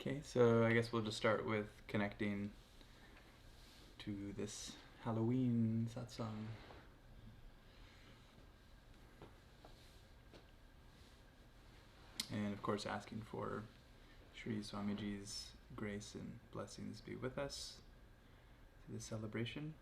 Okay, so I guess we'll just start with connecting to this Halloween satsang. And of course, asking for Sri Swamiji's grace and blessings be with us to this celebration.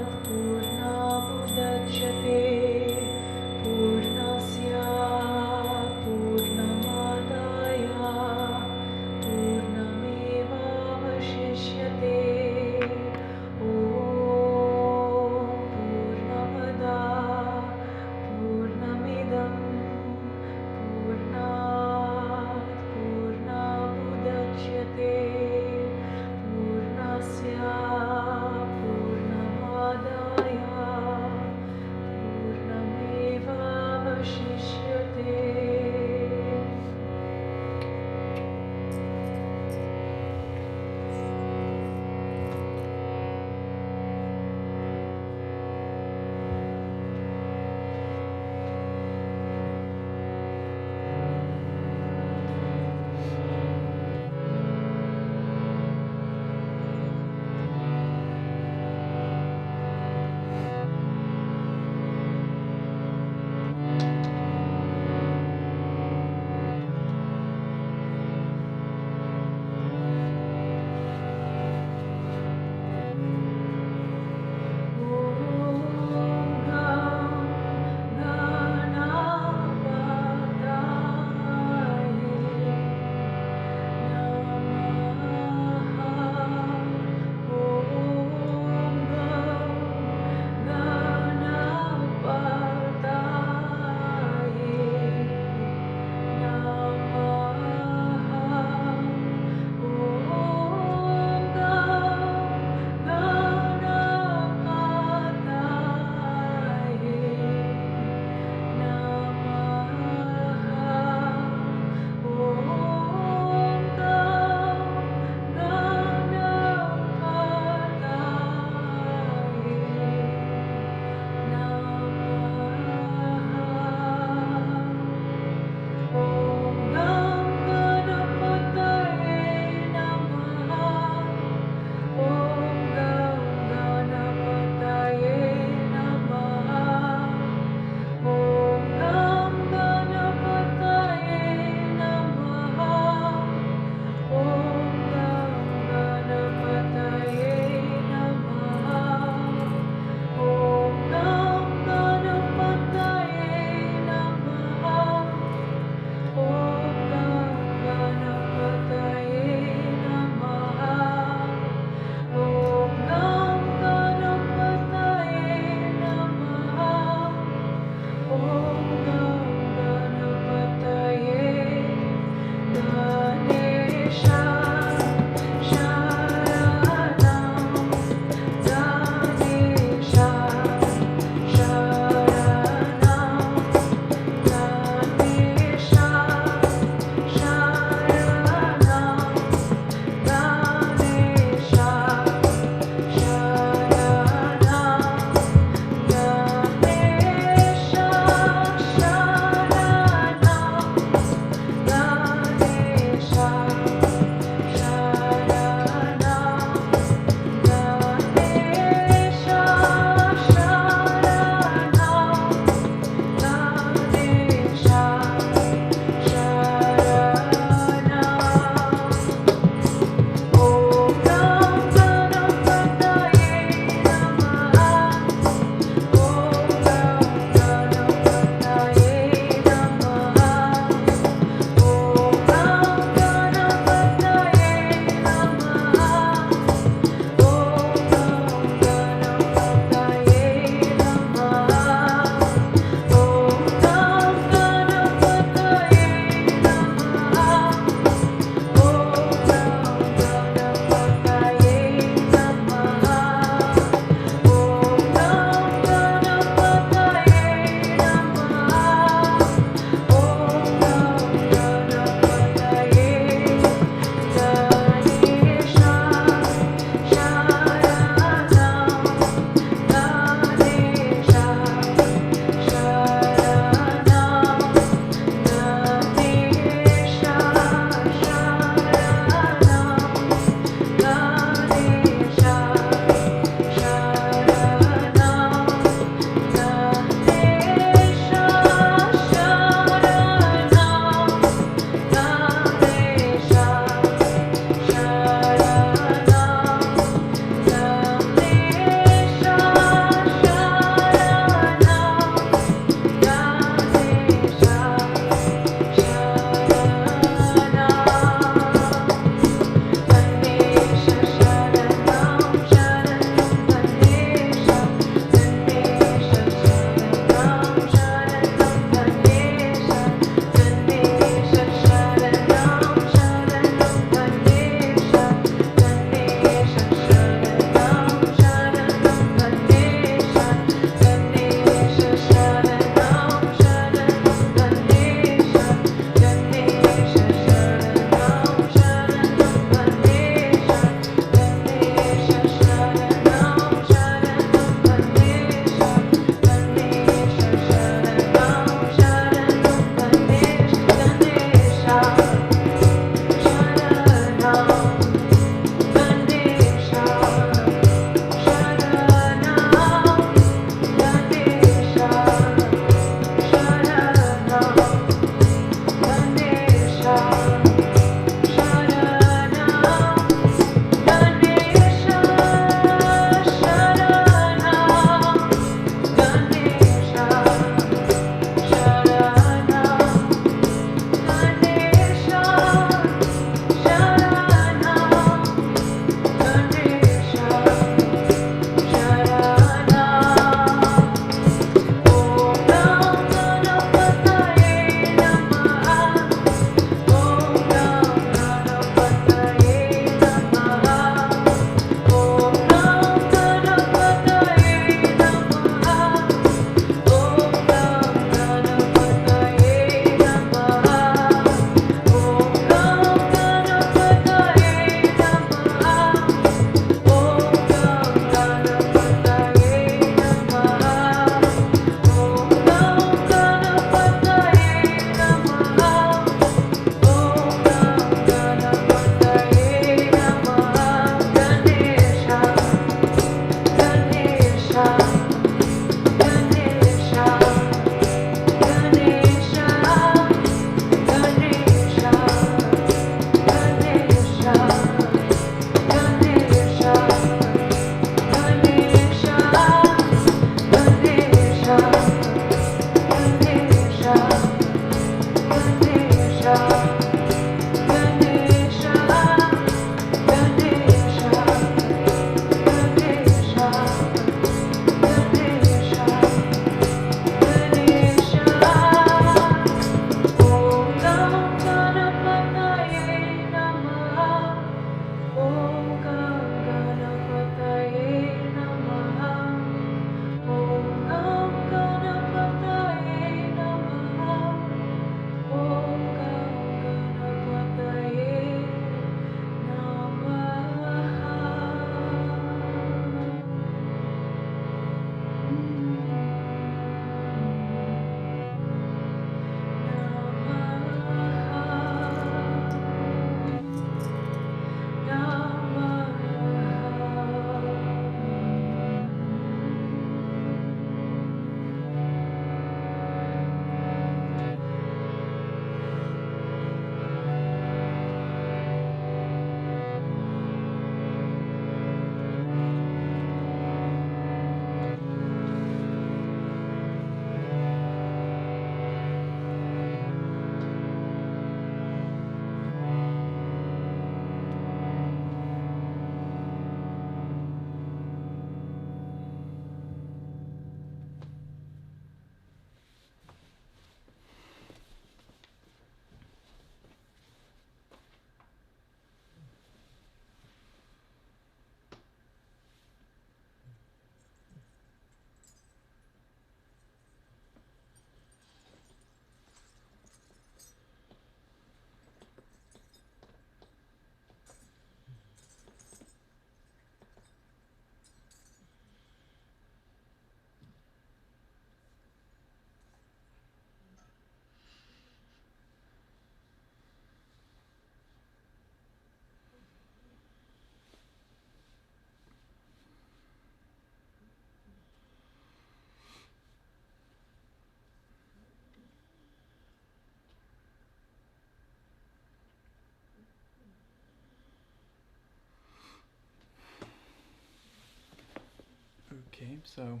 Okay, so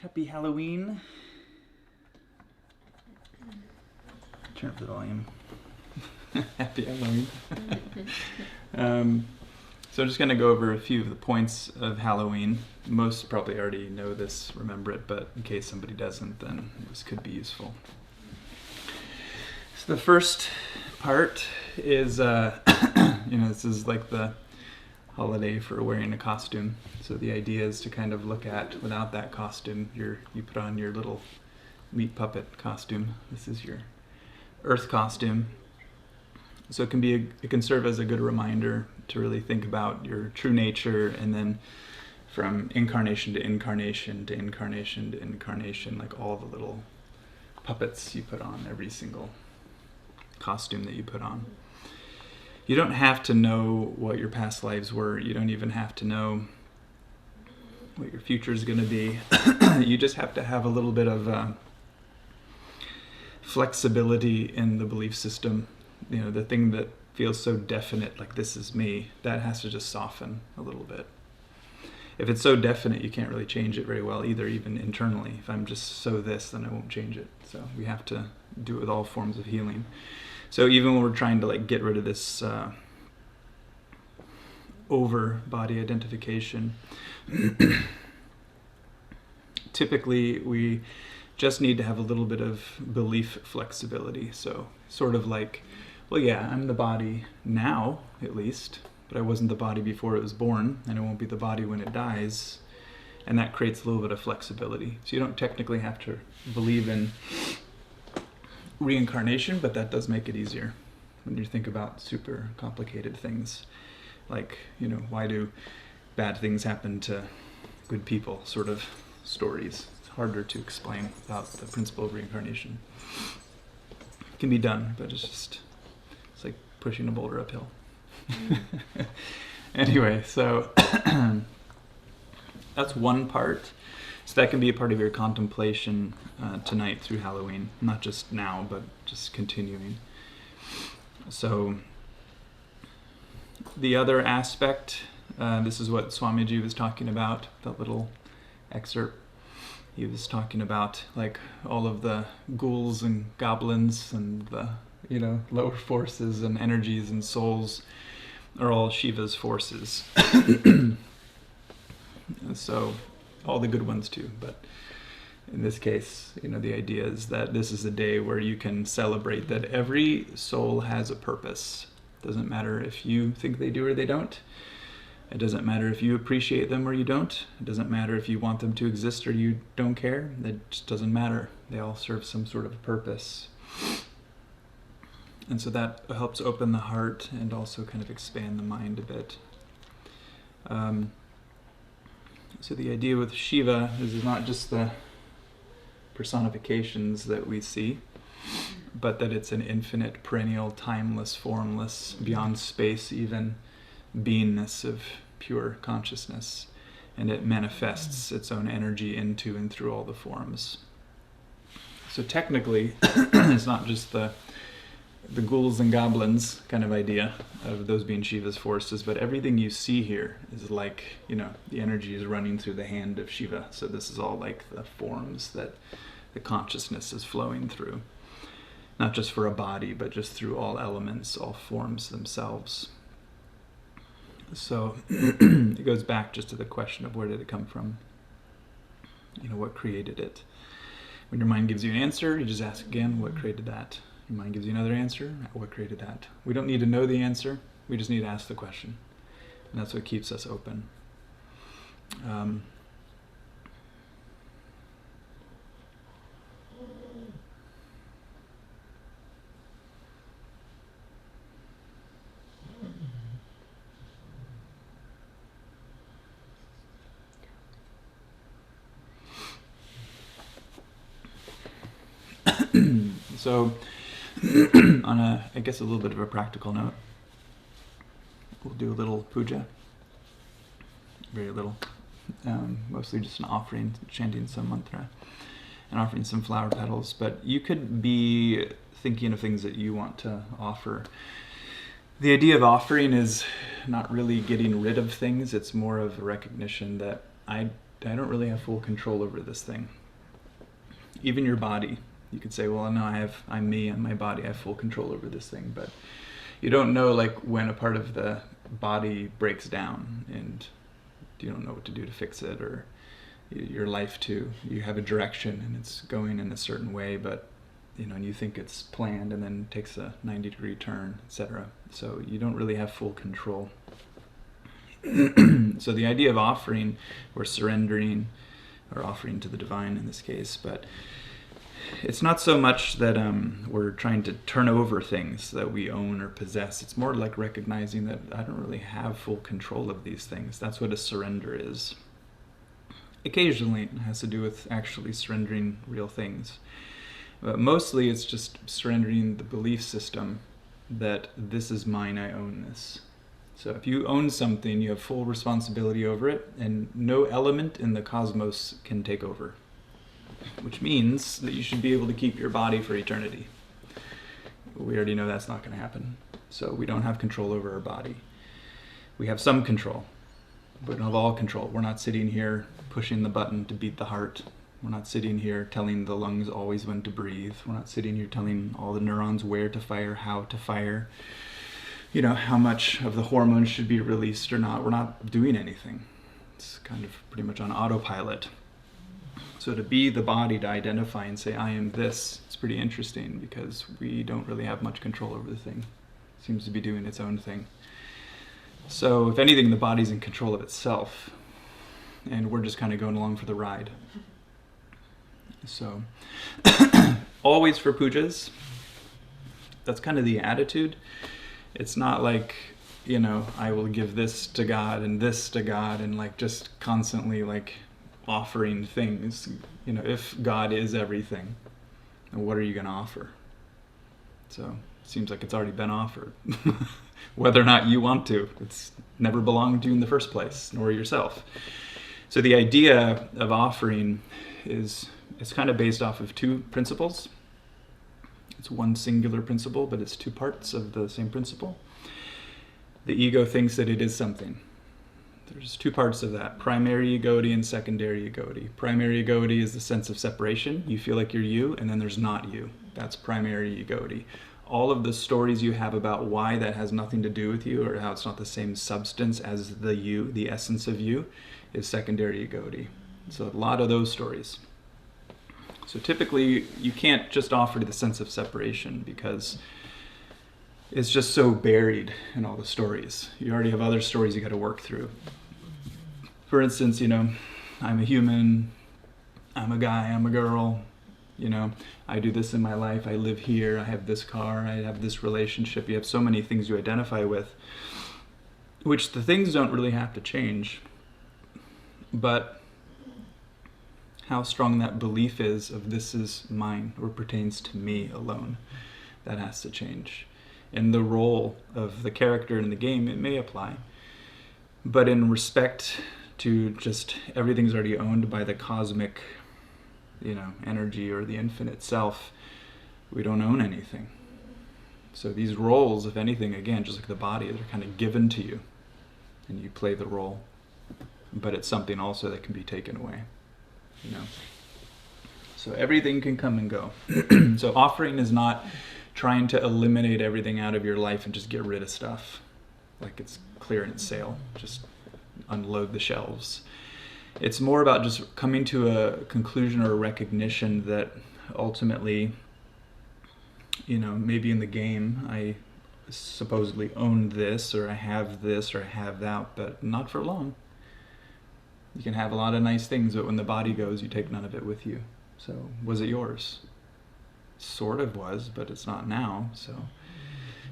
happy Halloween. Turn up the volume. Happy Halloween. So I'm just going to go over a few of the points of Halloween. Most probably already know this, remember it, but in case somebody doesn't, then this could be useful. So the first part is, this is like the holiday for wearing a costume. So the idea is to kind of look at, without that costume, you put on your little meat puppet costume. This is your earth costume. So it can serve as a good reminder to really think about your true nature, and then from incarnation to incarnation to incarnation to incarnation, like all the little puppets you put on, every single costume that you put on. You don't have to know what your past lives were. You don't even have to know what your future is going to be. You just have to have a little bit of flexibility in the belief system. The thing that feels so definite, like this is me, that has to just soften a little bit. If it's so definite, you can't really change it very well either, even internally. If I'm just so this, then I won't change it. So we have to do it with all forms of healing. So even when we're trying to get rid of this over body identification, typically we just need to have a little bit of belief flexibility. So sort of like, well, yeah, I'm the body now, at least, but I wasn't the body before it was born, and it won't be the body when it dies. And that creates a little bit of flexibility. So you don't technically have to believe in reincarnation, but that does make it easier when you think about super complicated things. Like, why do bad things happen to good people, sort of stories. It's harder to explain without the principle of reincarnation. It can be done, but it's like pushing a boulder uphill. Anyway, so that's one part. So that can be a part of your contemplation tonight through Halloween. Not just now, but just continuing. So the other aspect, this is what Swamiji was talking about, that little excerpt. He was talking about like all of the ghouls and goblins and the lower forces and energies and souls are all Shiva's forces. So all the good ones too, but in this case, the idea is that this is a day where you can celebrate that every soul has a purpose. Doesn't matter if you think they do or they don't. It doesn't matter if you appreciate them or you don't. It doesn't matter if you want them to exist or you don't care. It just doesn't matter. They all serve some sort of purpose. And so that helps open the heart and also kind of expand the mind a bit. So the idea with Shiva is not just the personifications that we see, but that it's an infinite, perennial, timeless, formless, beyond space even, beingness of pure consciousness, and it manifests its own energy into and through all the forms. So technically, it's not just the ghouls and goblins kind of idea of those being Shiva's forces, but everything you see here is like, the energy is running through the hand of Shiva. So this is all like the forms that the consciousness is flowing through. Not just for a body, but just through all elements, all forms themselves. So it goes back just to the question of where did it come from? What created it? When your mind gives you an answer, you just ask again, what created that? Your mind gives you another answer, what created that? We don't need to know the answer, we just need to ask the question. And that's what keeps us open. So, on I guess a little bit of a practical note, we'll do a little puja. Very little. Mostly just an offering, chanting some mantra, and offering some flower petals. But you could be thinking of things that you want to offer. The idea of offering is not really getting rid of things. It's more of a recognition that I don't really have full control over this thing. Even your body, you could say, well, no, I'm me and my body, I have full control over this thing, but you don't know like when a part of the body breaks down and you don't know what to do to fix it, or your life too. You have a direction and it's going in a certain way, but and you think it's planned and then takes a 90-degree turn, etc. So you don't really have full control. So the idea of offering or surrendering, or offering to the divine in this case, but it's not so much that we're trying to turn over things that we own or possess. It's more like recognizing that I don't really have full control of these things. That's what a surrender is. Occasionally it has to do with actually surrendering real things. But mostly it's just surrendering the belief system that this is mine, I own this. So if you own something, you have full responsibility over it, and no element in the cosmos can take over. Which means that you should be able to keep your body for eternity. We already know that's not going to happen. So we don't have control over our body. We have some control, but we don't have all control. We're not sitting here pushing the button to beat the heart. We're not sitting here telling the lungs always when to breathe. We're not sitting here telling all the neurons where to fire, how to fire, how much of the hormones should be released or not. We're not doing anything. It's kind of pretty much on autopilot. So to be the body, to identify and say, I am this, it's pretty interesting because we don't really have much control over the thing. It seems to be doing its own thing. So if anything, the body's in control of itself, and we're just kind of going along for the ride. So always for pujas, that's kind of the attitude. It's not like, I will give this to God and this to God, and like just constantly like offering things. If God is everything, then what are you going to offer? So it seems like it's already been offered. Whether or not you want to, it's never belonged to you in the first place, nor yourself. So the idea of offering it's kind of based off of two principles. It's one singular principle, but it's two parts of the same principle. The ego thinks that it is something. There's two parts of that, primary egoity and secondary egoity. Primary egoity is the sense of separation. You feel like you're you, and then there's not you. That's primary egoity. All of the stories you have about why that has nothing to do with you, or how it's not the same substance as the you, the essence of you, is secondary egoity. So a lot of those stories. So typically, you can't just offer the sense of separation because it's just so buried in all the stories. You already have other stories you got to work through. For instance, I'm a human, I'm a guy, I'm a girl, I do this in my life, I live here, I have this car, I have this relationship. You have so many things you identify with, which the things don't really have to change, but how strong that belief is of this is mine or pertains to me alone, that has to change. In the role of the character in the game, it may apply. But in respect to just everything's already owned by the cosmic, energy or the infinite self, we don't own anything. So these roles, if anything, again, just like the body, they're kind of given to you. And you play the role. But it's something also that can be taken away. So everything can come and go. So offering is not trying to eliminate everything out of your life and just get rid of stuff like it's clearance sale, just unload the shelves. It's more about just coming to a conclusion or a recognition that ultimately, maybe in the game I supposedly own this, or I have this, or I have that, but not for long. You can have a lot of nice things, but when the body goes, you take none of it with you. So, was it yours? Sort of was, but it's not now. So,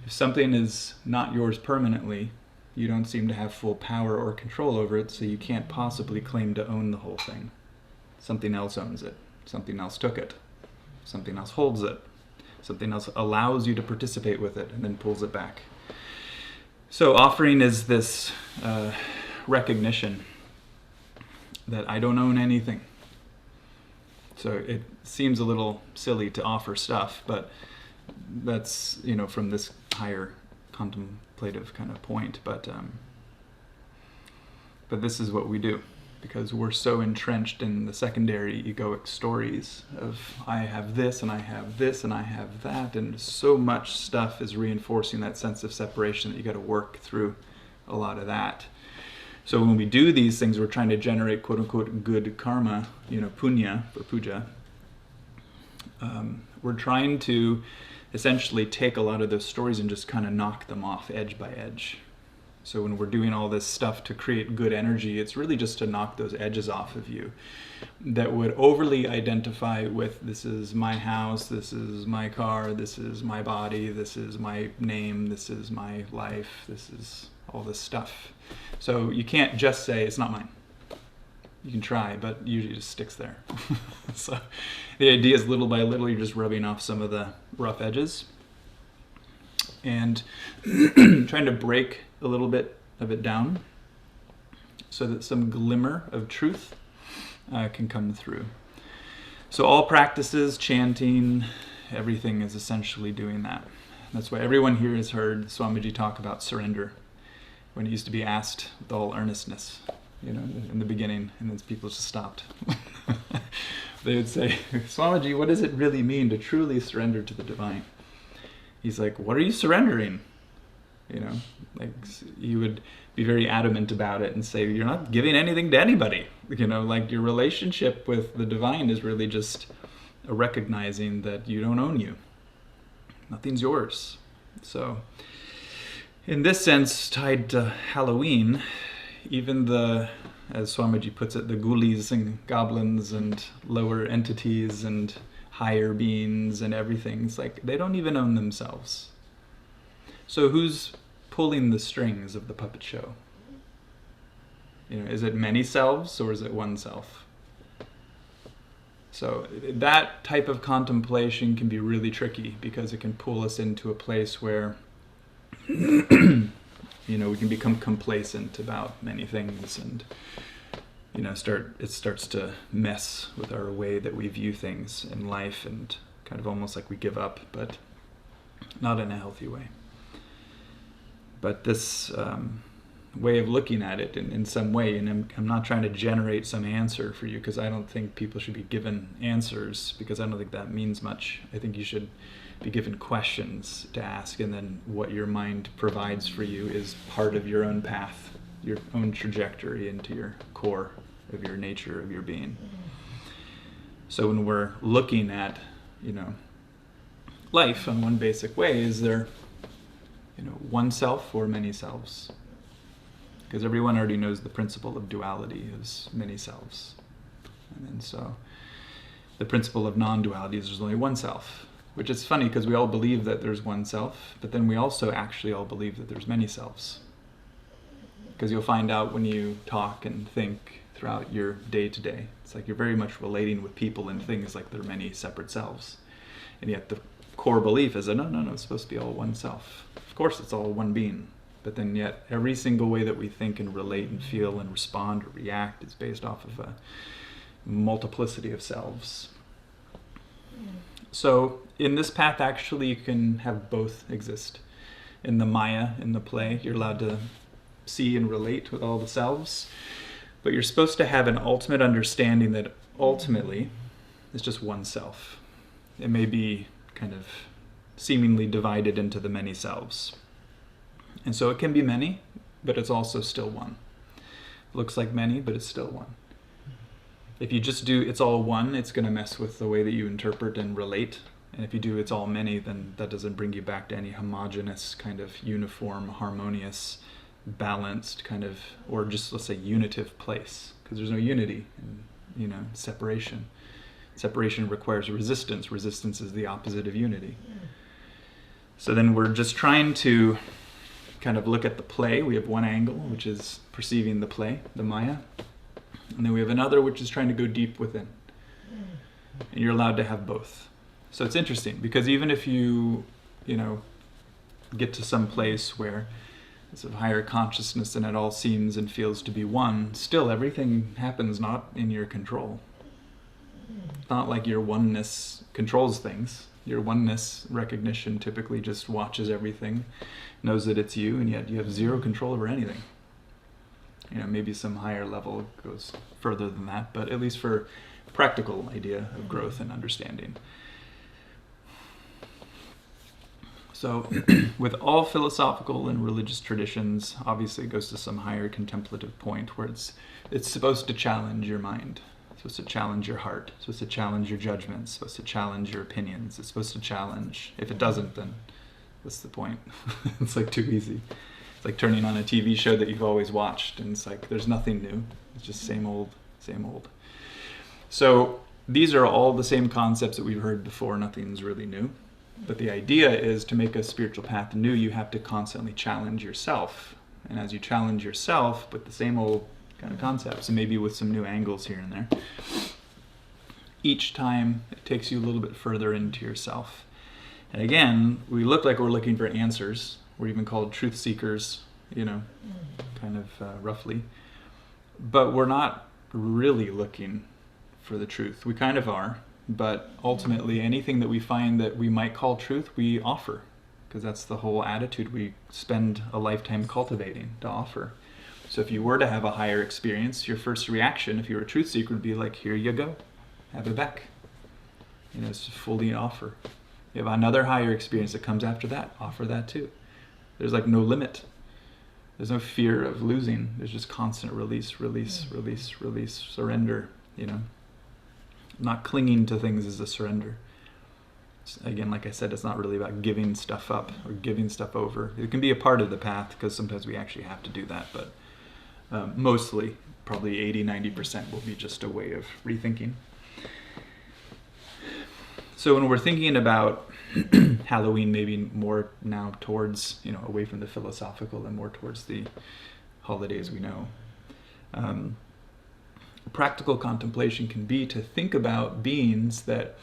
if something is not yours permanently, you don't seem to have full power or control over it, so you can't possibly claim to own the whole thing. Something else owns it. Something else took it. Something else holds it. Something else allows you to participate with it and then pulls it back. So, offering is this recognition that I don't own anything. So it seems a little silly to offer stuff, but that's, from this higher contemplative kind of point. But this is what we do. because we're so entrenched in the secondary egoic stories of I have this and I have this and I have that, and so much stuff is reinforcing that sense of separation that you got to work through a lot of that. So when we do these things, we're trying to generate quote unquote good karma, punya for puja. We're trying to essentially take a lot of those stories and just kind of knock them off edge by edge. So when we're doing all this stuff to create good energy, it's really just to knock those edges off of you that would overly identify with this is my house, this is my car, this is my body, this is my name, this is my life, this is all this stuff. So you can't just say it's not mine. You can try, but usually it just sticks there. So the idea is little by little you're just rubbing off some of the rough edges and trying to break a little bit of it down so that some glimmer of truth can come through. So all practices, chanting, everything is essentially doing that. That's why everyone here has heard Swamiji talk about surrender when he used to be asked with all earnestness, in the beginning, and then people just stopped. They would say, Swamiji, what does it really mean to truly surrender to the divine? He's like, what are you surrendering? He would be very adamant about it and say, you're not giving anything to anybody. Your relationship with the divine is really just a recognizing that you don't own you. Nothing's yours. So, in this sense, tied to Halloween, even as Swamiji puts it, the ghoulies and goblins and lower entities and higher beings and everything, it's like they don't even own themselves. So who's pulling the strings of the puppet show? Is it many selves or is it one self? So that type of contemplation can be really tricky because it can pull us into a place where we can become complacent about many things, and it starts to mess with our way that we view things in life, and kind of almost like we give up, but not in a healthy way. But this way of looking at it in some way, and I'm not trying to generate some answer for you, because I don't think people should be given answers, because I don't think that means much. I think you should be given questions to ask, and then what your mind provides for you is part of your own path, your own trajectory into your core of your nature, of your being. So when we're looking at, life in one basic way, is there, one self or many selves? Because everyone already knows the principle of duality is many selves. And then so the principle of non-duality is there's only one self. Which is funny because we all believe that there's one self, but then we also actually all believe that there's many selves. Because you'll find out when you talk and think throughout your day-to-day, it's like you're very much relating with people and things like they're many separate selves. And yet the core belief is that no, it's supposed to be all one self. Of course it's all one being, but then yet every single way that we think and relate and feel and respond or react is based off of a multiplicity of selves. So in this path, actually, you can have both exist. In the Maya, in the play, you're allowed to see and relate with all the selves, but you're supposed to have an ultimate understanding that ultimately it's just one self. It may be kind of seemingly divided into the many selves. And so it can be many, but it's also still one. It looks like many, but it's still one. If you just do it's all one, it's going to mess with the way that you interpret and relate. And if you do it's all many, then that doesn't bring you back to any homogeneous, kind of uniform, harmonious, balanced kind of, or just let's say unitive place. Because there's no unity in, separation. Separation requires resistance. Resistance is the opposite of unity. So then we're just trying to kind of look at the play. We have one angle, which is perceiving the play, the Maya. And then we have another which is trying to go deep within. And you're allowed to have both. So it's interesting because even if you get to some place where it's of higher consciousness and it all seems and feels to be one, still everything happens not in your control. It's not like your oneness controls things. Your oneness recognition typically just watches everything, knows that it's you, and yet you have zero control over anything. Maybe some higher level goes further than that, but at least for practical idea of growth and understanding. So with all philosophical and religious traditions, obviously it goes to some higher contemplative point where it's supposed to challenge your mind. It's supposed to challenge your heart. It's supposed to challenge your judgments. It's supposed to challenge your opinions. It's supposed to challenge. If it doesn't, then what's the point? It's like too easy. It's like turning on a TV show that you've always watched, and it's like there's nothing new. It's just same old, same old. So these are all the same concepts that we've heard before. Nothing's really new. But the idea is to make a spiritual path new, you have to constantly challenge yourself. And as you challenge yourself with the same old kind of concepts, and maybe with some new angles here and there, each time it takes you a little bit further into yourself. And again, we look like we're looking for answers. We're even called truth seekers, kind of roughly. But we're not really looking for the truth. We kind of are. But ultimately, anything that we find that we might call truth, we offer. Because that's the whole attitude we spend a lifetime cultivating, to offer. So if you were to have a higher experience, your first reaction, if you were a truth seeker, would be like, here you go. Have it back. It's fully offer. You have another higher experience that comes after that, offer that too. There's like no limit. There's no fear of losing. There's just constant release, release, release, release, surrender, Not clinging to things is a surrender. Again, like I said, it's not really about giving stuff up or giving stuff over. It can be a part of the path because sometimes we actually have to do that, but mostly, probably 80-90% will be just a way of rethinking. So when we're thinking about Halloween, maybe more now towards, away from the philosophical and more towards the holidays we know, practical contemplation can be to think about beings that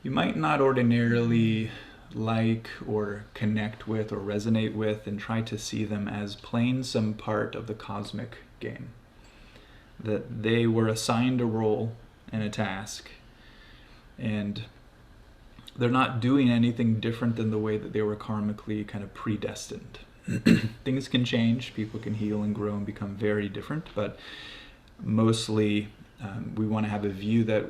you might not ordinarily like or connect with or resonate with, and try to see them as playing some part of the cosmic game. That they were assigned a role and a task, and they're not doing anything different than the way that they were karmically kind of predestined. Things can change, people can heal and grow and become very different, but mostly we want to have a view that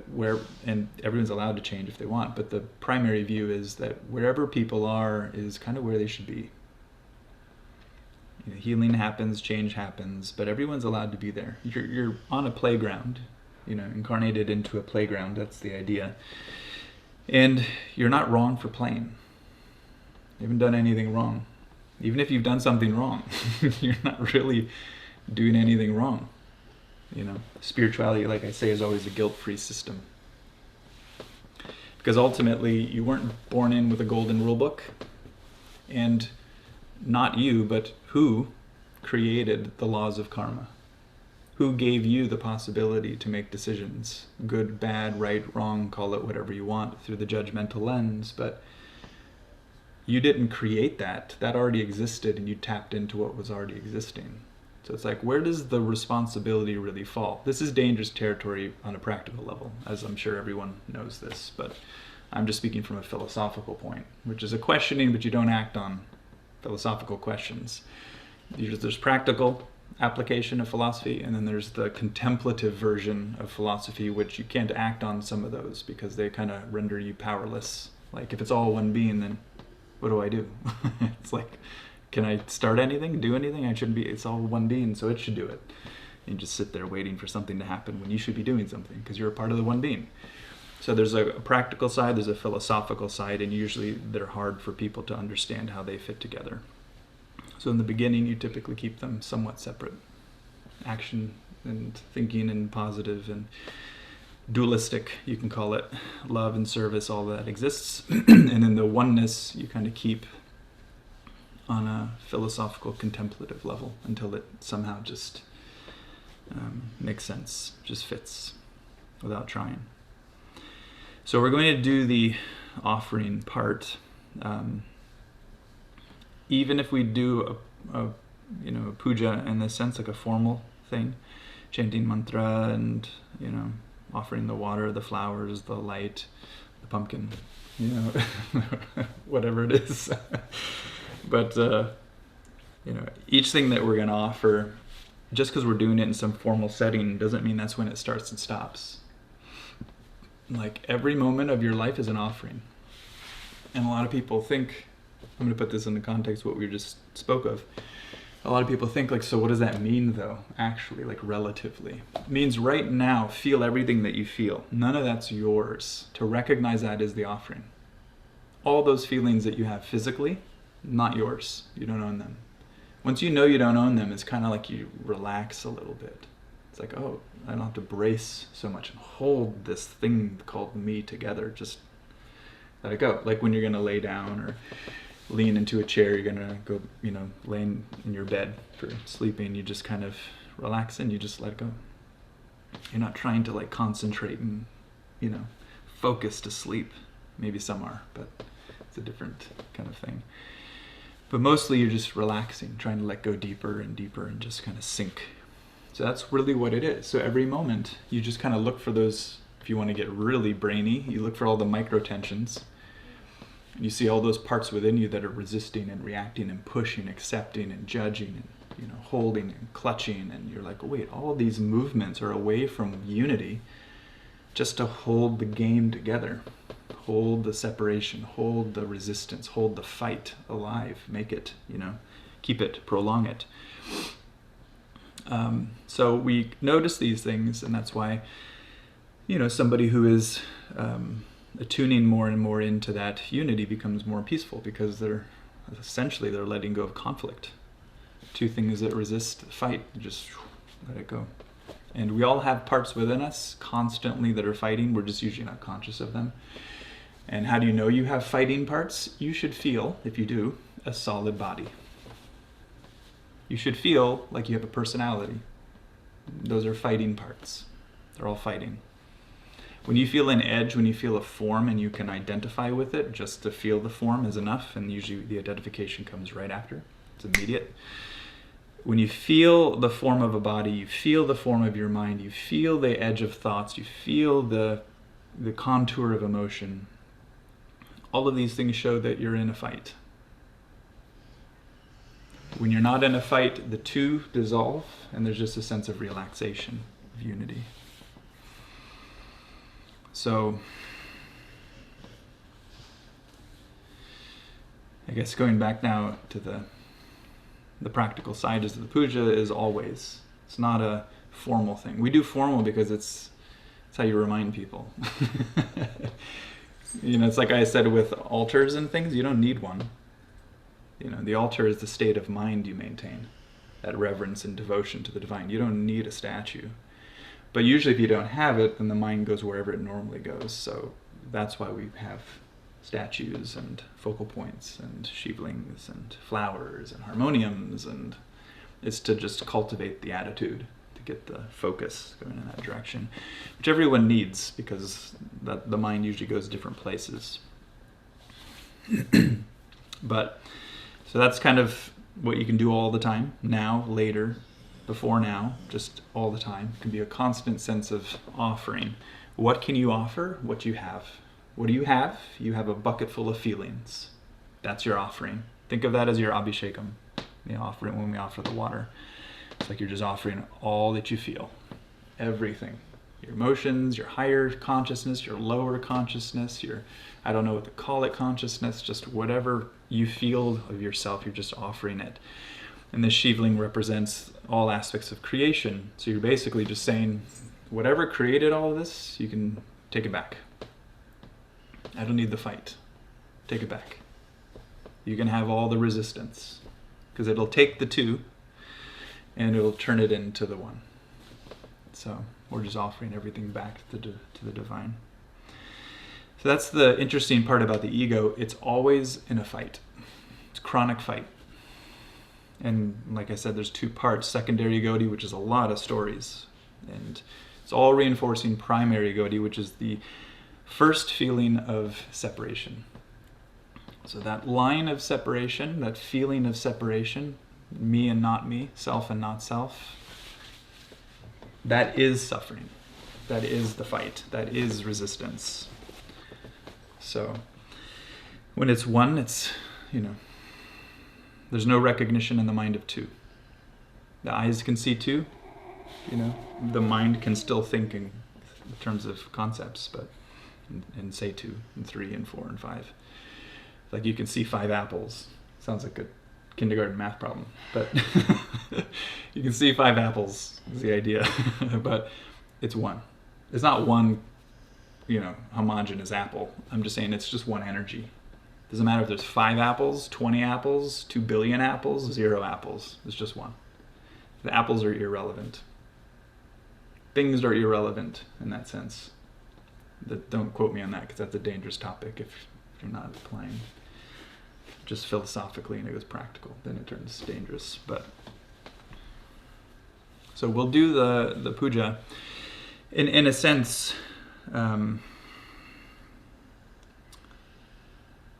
and everyone's allowed to change if they want, but the primary view is that wherever people are is kind of where they should be. Healing happens, change happens, but everyone's allowed to be there. You're on a playground, incarnated into a playground, that's the idea. And you're not wrong for playing. You haven't done anything wrong. Even if you've done something wrong, you're not really doing anything wrong. Spirituality, like I say, is always a guilt-free system. Because ultimately, you weren't born in with a golden rule book. And not you, but who created the laws of karma? Who gave you the possibility to make decisions? Good, bad, right, wrong, call it whatever you want through the judgmental lens. But you didn't create that. That already existed, and you tapped into what was already existing. So it's like, where does the responsibility really fall? This is dangerous territory on a practical level, as I'm sure everyone knows this, but I'm just speaking from a philosophical point, which is a questioning, but you don't act on philosophical questions. There's practical application of philosophy, and then there's the contemplative version of philosophy, which you can't act on some of those because they kind of render you powerless. Like, if it's all one being, then what do I do? It's like, can I start anything, do anything? I shouldn't be. It's all one being, so it should do it. And you just sit there waiting for something to happen when you should be doing something because you're a part of the one being. So there's a practical side, there's a philosophical side, and usually they're hard for people to understand how they fit together. So in the beginning, you typically keep them somewhat separate. Action and thinking and positive and dualistic, you can call it. Love and service, all that exists. And then the oneness, you kind of keep on a philosophical contemplative level until it somehow just makes sense, just fits without trying. So we're going to do the offering part. Even if we do a puja in this sense, like a formal thing, chanting mantra and offering the water, the flowers, the light, the pumpkin, whatever it is. But each thing that we're going to offer just because we're doing it in some formal setting doesn't mean that's when it starts and stops. Like, every moment of your life is an offering. And a lot of people think, I'm going to put this in the context of what we just spoke of. A lot of people think, like, so what does that mean, though, actually, like, relatively? It means right now, feel everything that you feel. None of that's yours. To recognize that is the offering. All those feelings that you have physically, not yours. You don't own them. Once you know you don't own them, it's kind of like you relax a little bit. It's like, oh, I don't have to brace so much and hold this thing called me together. Just let it go. Like when you're going to lay down or lean into a chair, you're going to go, laying in your bed for sleeping, you just kind of relax and you just let it go. You're not trying to like concentrate and, focus to sleep. Maybe some are, but it's a different kind of thing. But mostly you're just relaxing, trying to let go deeper and deeper and just kind of sink. So that's really what it is. So every moment you just kind of look for those, if you want to get really brainy, you look for all the micro tensions. And you see all those parts within you that are resisting and reacting and pushing, accepting and judging and holding and clutching. And you're like, oh, wait, all of these movements are away from unity just to hold the game together. Hold the separation, hold the resistance, hold the fight alive, make it, keep it, prolong it. So we notice these things, and that's why, somebody who is attuning more and more into that unity becomes more peaceful, because they're letting go of conflict. Two things that resist fight, just let it go. And we all have parts within us constantly that are fighting. We're just usually not conscious of them. And how do you know you have fighting parts? You should feel, if you do, a solid body. You should feel like you have a personality. Those are fighting parts. They're all fighting. When you feel an edge, when you feel a form and you can identify with it, just to feel the form is enough, and usually the identification comes right after. It's immediate. When you feel the form of a body, you feel the form of your mind, you feel the edge of thoughts, you feel the contour of emotion. All of these things show that you're in a fight. When you're not in a fight, the two dissolve, and there's just a sense of relaxation, of unity. So, I guess going back now to the practical side is the puja is always. It's not a formal thing. We do formal because it's how you remind people. It's like I said with altars and things, you don't need one. The altar is the state of mind you maintain, that reverence and devotion to the divine. You don't need a statue. But usually if you don't have it, then the mind goes wherever it normally goes. So that's why we have statues and focal points and shivlings and flowers and harmoniums, and it's to just cultivate the attitude, to get the focus going in that direction, which everyone needs, because the mind usually goes different places. But so that's kind of what you can do all the time, now, later, before now, just all the time. It can be a constant sense of offering. What can you offer? What you have. What do you have? You have a bucket full of feelings. That's your offering. Think of that as your abhishekam, the offering when we offer the water. It's like you're just offering all that you feel, everything. Your emotions, your higher consciousness, your lower consciousness, your, I don't know what to call it, consciousness, just whatever you feel of yourself, you're just offering it. And this shivling represents all aspects of creation. So you're basically just saying, whatever created all of this, you can take it back. I don't need the fight. Take it back. You can have all the resistance, because it'll take the two and it'll turn it into the one. So we're just offering everything back to the divine. So that's the interesting part about the ego. It's always in a fight. It's a chronic fight. And like I said, there's two parts. Secondary yogati, which is a lot of stories. And it's all reinforcing primary yogati, which is the first feeling of separation. So that line of separation, that feeling of separation, me and not me, self and not self, that is suffering. That is the fight. That is resistance. So when it's one, it's, there's no recognition in the mind of two. The eyes can see too. The mind can still think in terms of concepts, but and say 2 and 3 and 4 and 5. Like you can see 5 apples. Sounds like a kindergarten math problem, but you can see 5 apples is the idea. But it's one. It's not one, homogeneous apple. I'm just saying it's just one energy. Doesn't matter if there's 5 apples, 20 apples, 2 billion apples, 0 apples. It's just one. The apples are irrelevant. Things are irrelevant in that sense. Don't quote me on that, because that's a dangerous topic if you're not applying just philosophically and it goes practical. Then it turns dangerous. But so we'll do the puja. In a sense,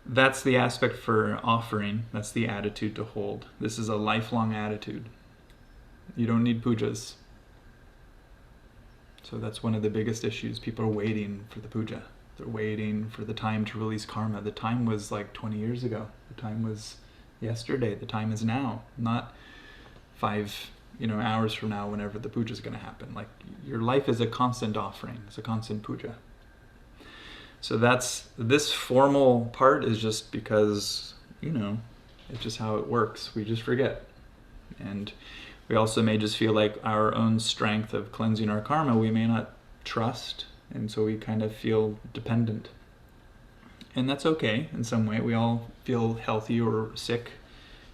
that's the aspect for offering. That's the attitude to hold. This is a lifelong attitude. You don't need pujas. So that's one of the biggest issues. People are waiting for the puja. They're waiting for the time to release karma. The time was like 20 years ago. The time was yesterday. The time is now, not 5 hours from now, whenever the puja is going to happen. Like, your life is a constant offering. It's a constant puja. So this formal part is just because, it's just how it works. We just forget. And we also may just feel like our own strength of cleansing our karma, we may not trust, and so we kind of feel dependent. And that's okay in some way. We all feel healthy or sick.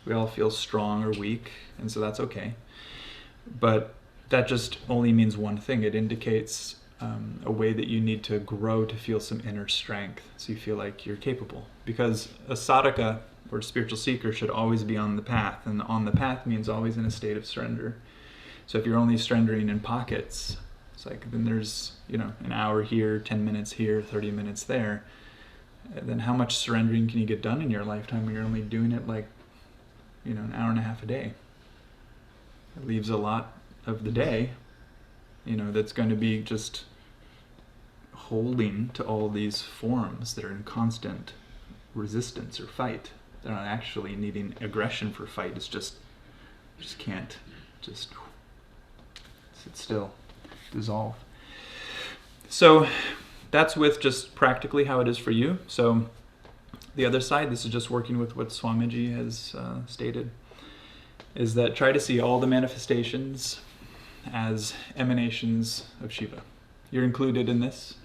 We all feel strong or weak, and so that's okay. But that just only means one thing. It indicates a way that you need to grow to feel some inner strength, so you feel like you're capable. Because a sadhaka, or spiritual seeker, should always be on the path, and on the path means always in a state of surrender. So if you're only surrendering in pockets, it's like then there's an hour here, 10 minutes here, 30 minutes there. Then how much surrendering can you get done in your lifetime when you're only doing it like an hour and a half a day? It leaves a lot of the day that's going to be just holding to all these forms that are in constant resistance or fight. They're not actually needing aggression for fight. It's just can't just sit still, dissolve. So that's with just practically how it is for you. So the other side, this is just working with what Swamiji has stated, is that try to see all the manifestations as emanations of Shiva. You're included in this.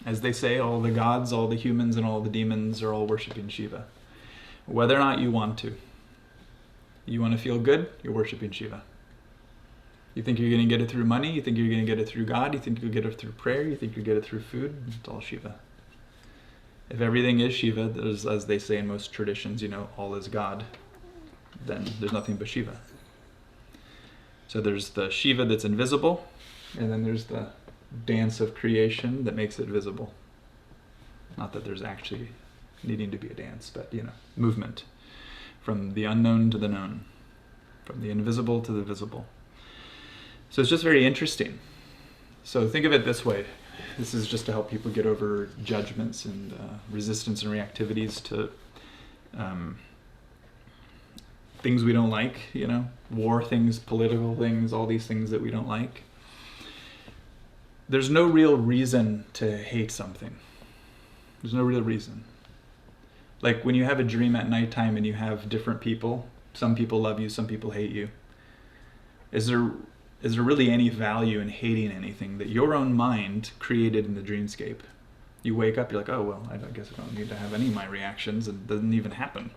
As they say, all the gods, all the humans, and all the demons are all worshiping Shiva. Whether or not you want to. You want to feel good, you're worshiping Shiva. You think you're going to get it through money, you think you're going to get it through God, you think you'll get it through prayer, you think you'll get it through food, it's all Shiva. If everything is Shiva, there's, as they say in most traditions, all is God, then there's nothing but Shiva. So there's the Shiva that's invisible, and then there's the dance of creation that makes it visible. Not that there's actually needing to be a dance, but movement from the unknown to the known, from the invisible to the visible. So it's just very interesting. So think of it this way. This is just to help people get over judgments and resistance and reactivities to things we don't like, war things, political things, all these things that we don't like. There's no real reason to hate something. There's no real reason. Like when you have a dream at nighttime and you have different people, some people love you, some people hate you. Is there really any value in hating anything that your own mind created in the dreamscape? You wake up, you're like, oh, well, I guess I don't need to have any of my reactions. It doesn't even happen.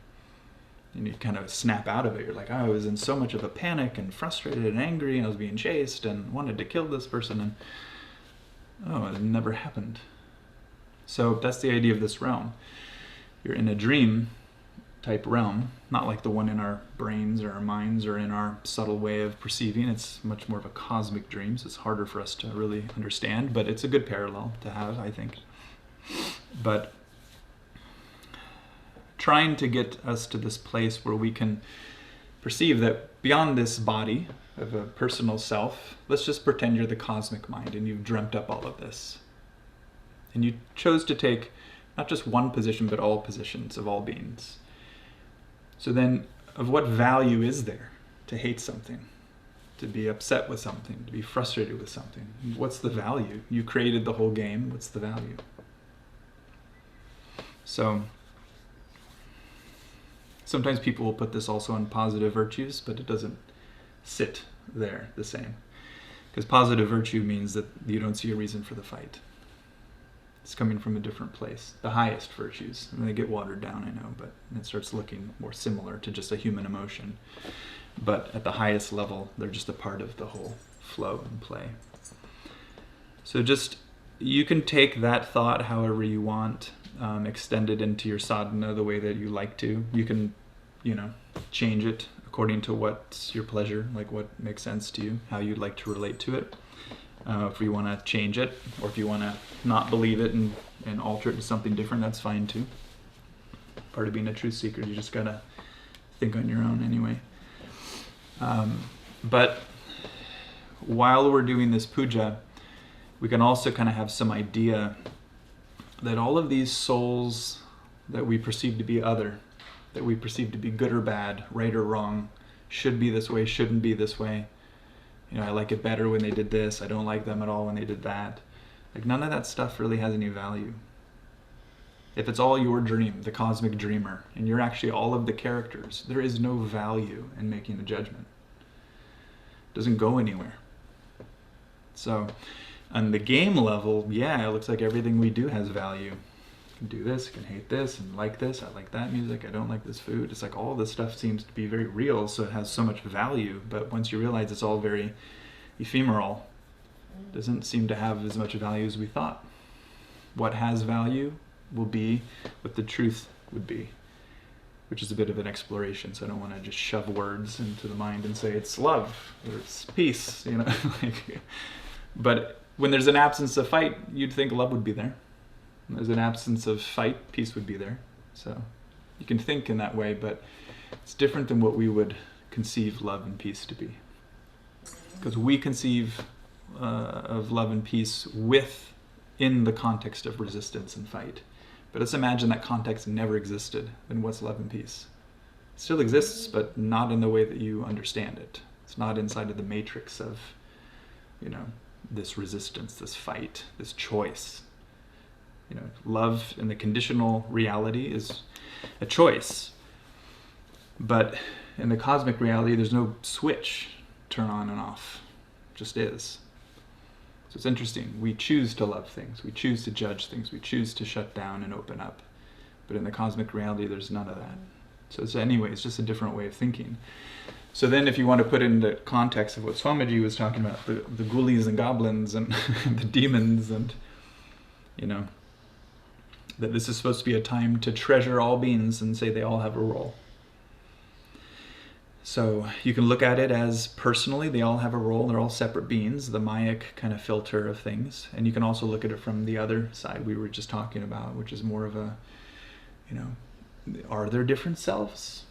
And you kind of snap out of it. You're like, oh, I was in so much of a panic and frustrated and angry, and I was being chased and wanted to kill this person, and oh, it never happened. So that's the idea of this realm. You're in a dream type realm, not like the one in our brains or our minds or in our subtle way of perceiving. It's much more of a cosmic dream, so it's harder for us to really understand, but it's a good parallel to have, I think. But trying to get us to this place where we can perceive that beyond this body of a personal self, let's just pretend you're the cosmic mind and you've dreamt up all of this. And you chose to take not just one position, but all positions of all beings. So then, of what value is there? to hate something, to be upset with something, to be frustrated with something. What's the value? You created the whole game. What's the value? So sometimes people will put this also on positive virtues, but it doesn't sit there the same. Because positive virtue means that you don't see a reason for the fight. It's coming from a different place. The highest virtues, and they get watered down, I know, but it starts looking more similar to just a human emotion. But at the highest level, they're just a part of the whole flow and play. So just, you can take that thought however you want, extend it into your sadhana the way that you like to. You can, change it according to what's your pleasure, like what makes sense to you, how you'd like to relate to it. If you want to change it, or if you want to not believe it and alter it to something different, that's fine too. Part of being a truth seeker, you just gotta think on your own anyway. But while we're doing this puja, we can also kind of have some idea that all of these souls that we perceive to be other, that we perceive to be good or bad, right or wrong, should be this way, shouldn't be this way. I like it better when they did this. I don't like them at all when they did that. Like, none of that stuff really has any value. If it's all your dream, the cosmic dreamer, and you're actually all of the characters, there is no value in making a judgment. It doesn't go anywhere. So, on the game level, yeah, it looks like everything we do has value. I can do this, I can hate this, and like this, I like that music, I don't like this food. It's like all this stuff seems to be very real, so it has so much value, but once you realize it's all very ephemeral, it doesn't seem to have as much value as we thought. What has value will be what the truth would be, which is a bit of an exploration, so I don't want to just shove words into the mind and say it's love, or it's peace, But when there's an absence of fight, you'd think love would be there. When there's an absence of fight, peace would be there. So you can think in that way, but it's different than what we would conceive love and peace to be. Because we conceive of love and peace in the context of resistance and fight. But let's imagine that context never existed. Then what's love and peace? It still exists, but not in the way that you understand it. It's not inside of the matrix of, this resistance, this fight, this choice. Love in the conditional reality is a choice. But in the cosmic reality, there's no switch, turn on and off. It just is. So it's interesting. We choose to love things. We choose to judge things. We choose to shut down and open up. But in the cosmic reality, there's none of that. So it's just a different way of thinking. So then if you want to put it into context of what Swamiji was talking about, the ghoulies and goblins and the demons and, that this is supposed to be a time to treasure all beings and say they all have a role. So you can look at it as personally, they all have a role, they're all separate beings, the Mayic kind of filter of things. And you can also look at it from the other side we were just talking about, which is more of a, are there different selves?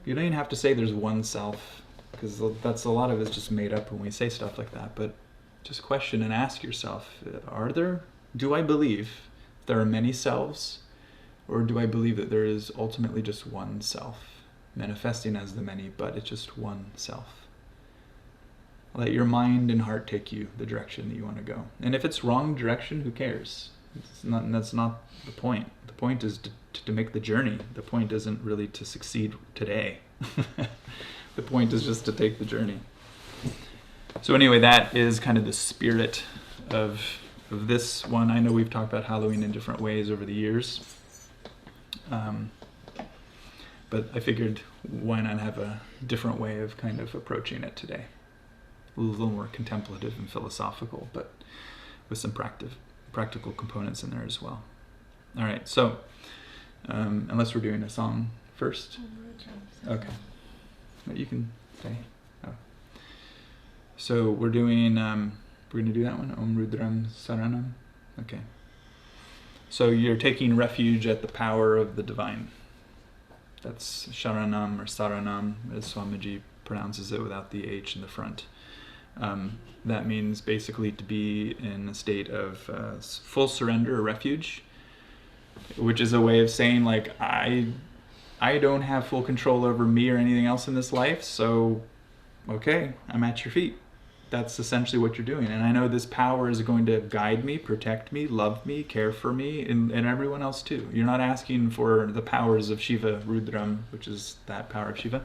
You don't even have to say there's one self, because that's a lot of it's just made up when we say stuff like that. But just question and ask yourself, do I believe there are many selves, or do I believe that there is ultimately just one self, manifesting as the many, but it's just one self? Let your mind and heart take you the direction that you want to go. And if it's wrong direction, who cares? That's not the point. The point is to make the journey. The point isn't really to succeed today. The point is just to take the journey. So anyway, that is kind of the spirit of this one. I know we've talked about Halloween in different ways over the years. But I figured why not have a different way of kind of approaching it today. A little more contemplative and philosophical, but with some practical components in there as well. All right, so unless we're doing a song first. Okay. But you can stay. Oh. So we're doing, we're going to do that one, Om Rudram Saranam. Okay. So you're taking refuge at the power of the divine. That's Sharanam or Saranam, as Swamiji pronounces it without the H in the front. That means basically to be in a state of full surrender or refuge, which is a way of saying, like, I don't have full control over me or anything else in this life, so okay, I'm at your feet. That's essentially what you're doing. And I know this power is going to guide me, protect me, love me, care for me, and everyone else too. You're not asking for the powers of Shiva, Rudram, which is that power of Shiva.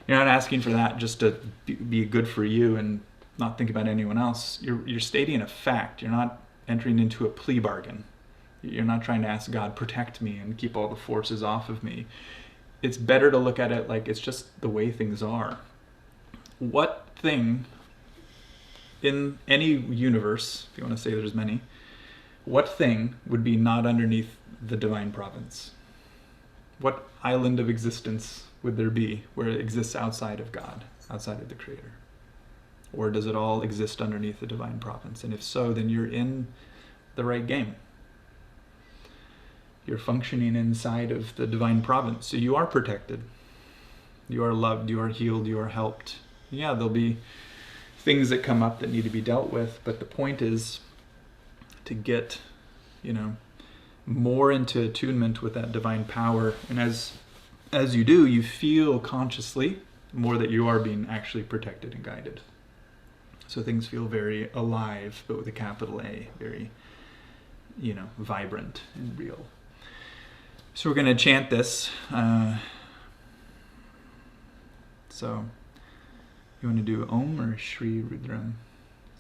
You're not asking for that just to be good for you and not think about anyone else. You're stating a fact. You're not entering into a plea bargain. You're not trying to ask God, protect me and keep all the forces off of me. It's better to look at it like it's just the way things are. What thing in any universe, if you want to say there's many, what thing would be not underneath the divine province? What island of existence would there be where it exists outside of God, outside of the Creator? Or does it all exist underneath the divine province? And if so, then you're in the right game. You're functioning inside of the divine province. So you are protected. You are loved, you are healed, you are helped. Yeah, there'll be things that come up that need to be dealt with, but the point is to get, more into attunement with that divine power. And as you do, you feel consciously more that you are being actually protected and guided. So things feel very alive, but with a capital A, very, vibrant and real. So we're going to chant this. So you want to do Om or Shri Rudram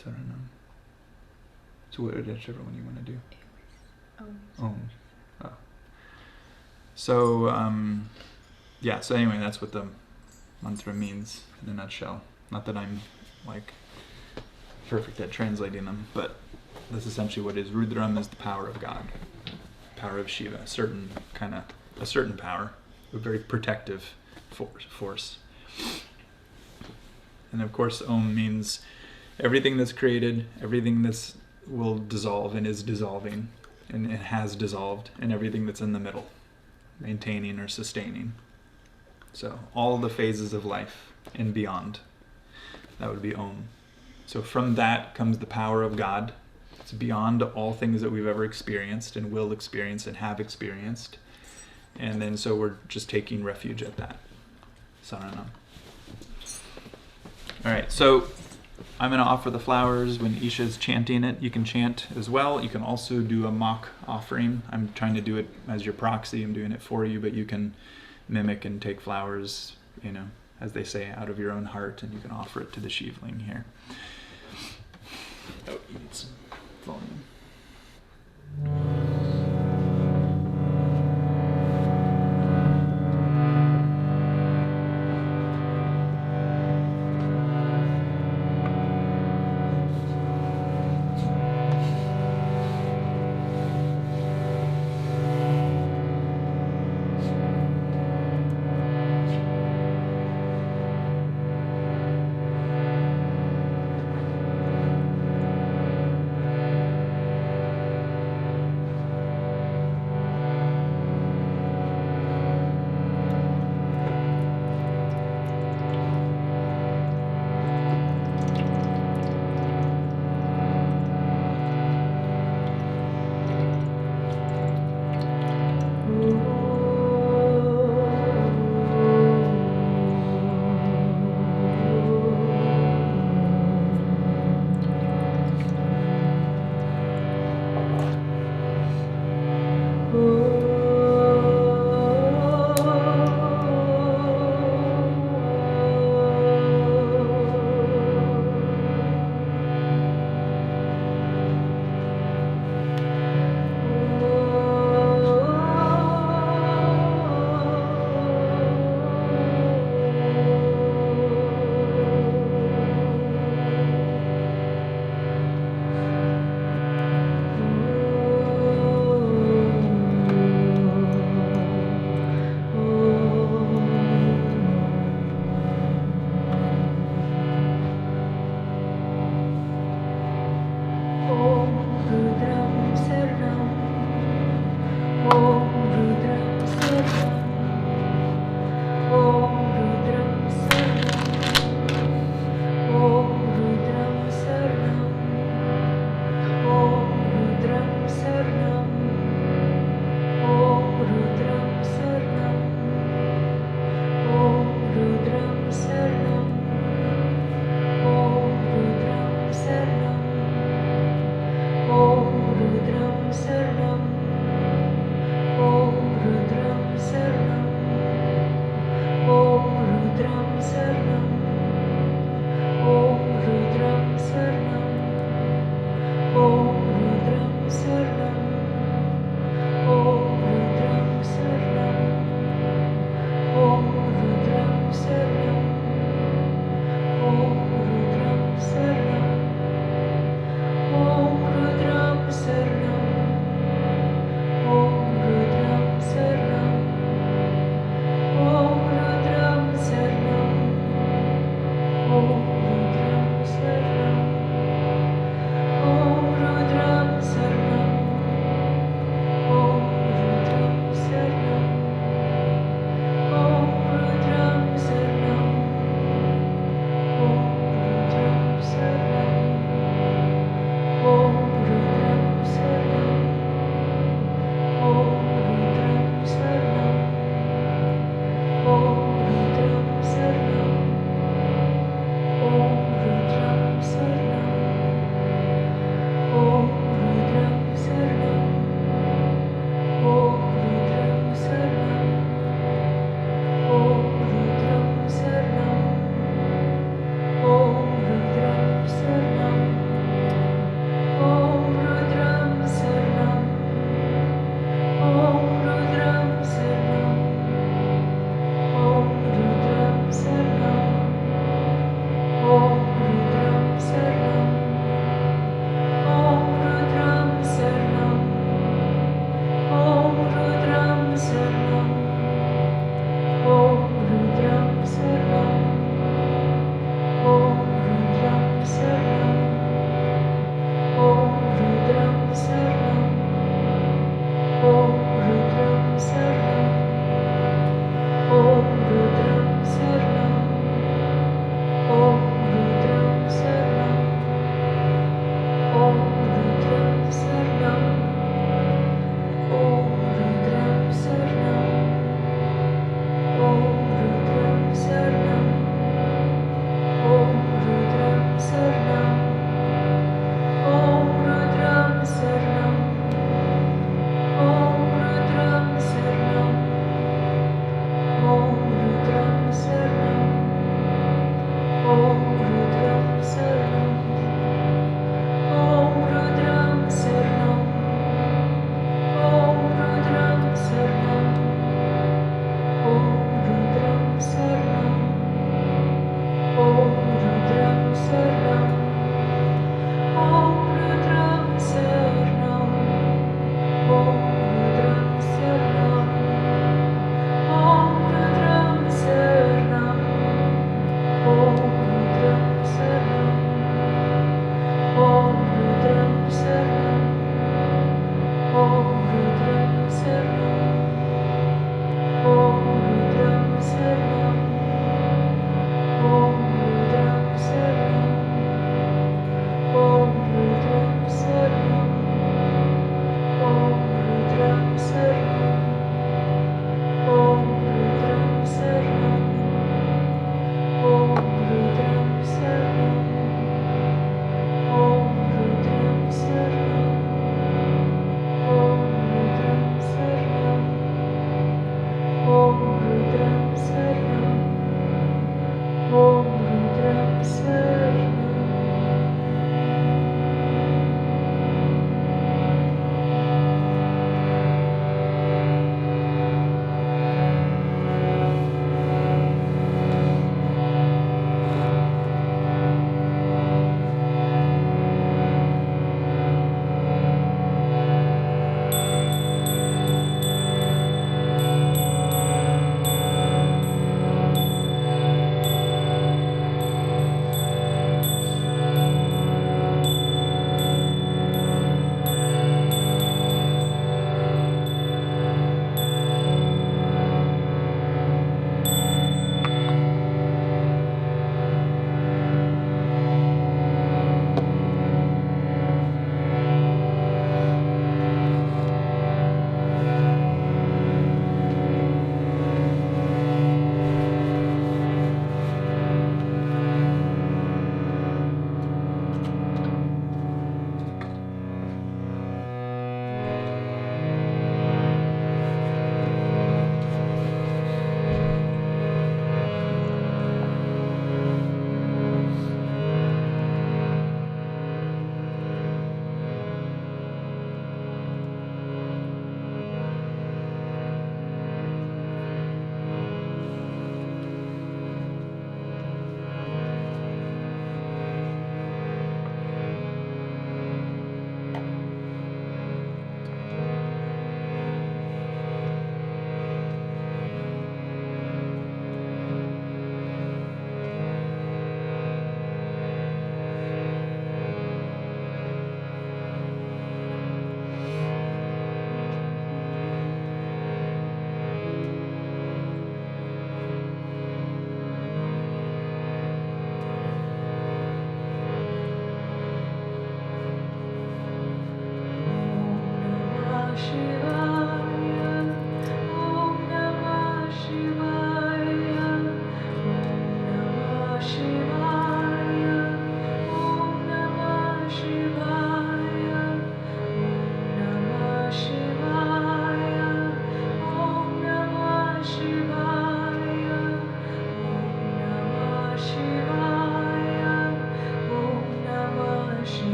Saranam? So whichever one you want to do. Om. Oh. So, so anyway, that's what the mantra means in a nutshell. Not that I'm perfect at translating them, but that's essentially what it is. Rudram is the power of God, power of Shiva, a certain power, a very protective force. And of course, Om means everything that's created, everything that's will dissolve and is dissolving, and it has dissolved, and everything that's in the middle, maintaining or sustaining. So all the phases of life and beyond, that would be Om. So from that comes the power of God. It's beyond all things that we've ever experienced and will experience and have experienced. And then so we're just taking refuge at that. Saranam. All right, so I'm going to offer the flowers when Isha's chanting it. You can chant as well. You can also do a mock offering. I'm trying to do it as your proxy. I'm doing it for you, but you can mimic and take flowers, as they say, out of your own heart, and you can offer it to the Shivling here. Oh, you need some volume.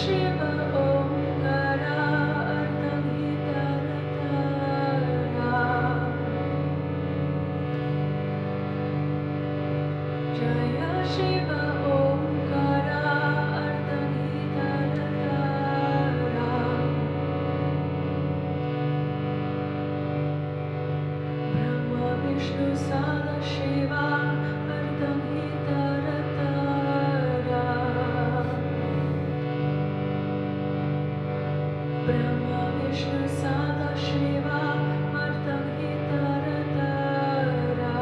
Shiva Omkara Arthahidaratara. Jaya Shiva Omkara Arthahidaratara. Brahma Vishnu Sada Shiva Arthahidaratara. Brahma Vishnu Sada Shiva Arthahidaratara.